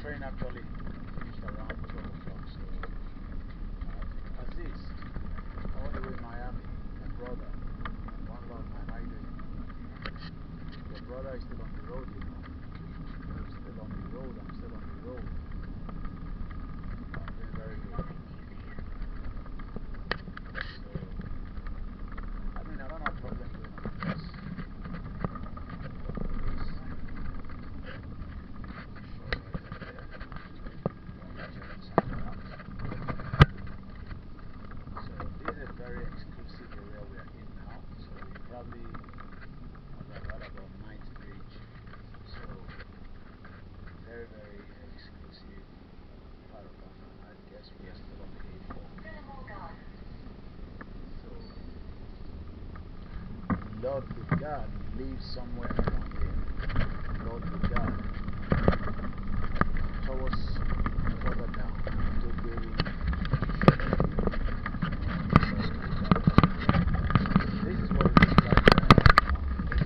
train actually finished around 12 o'clock, so Aziz, all the way Miami, my brother, one love man, how you doing? Your brother is still on the road, you know. I'm still on the road, I'm still on the road. I'm doing very good. So, I mean, I don't have a problem doing all this. Very exclusive area we are in now, so you probably have heard about Knightsbridge. So very exclusive part of Ghana. I guess we are still on the A4. So Lord Lugard lives somewhere around here. Lord Lugard towards further down to Berry.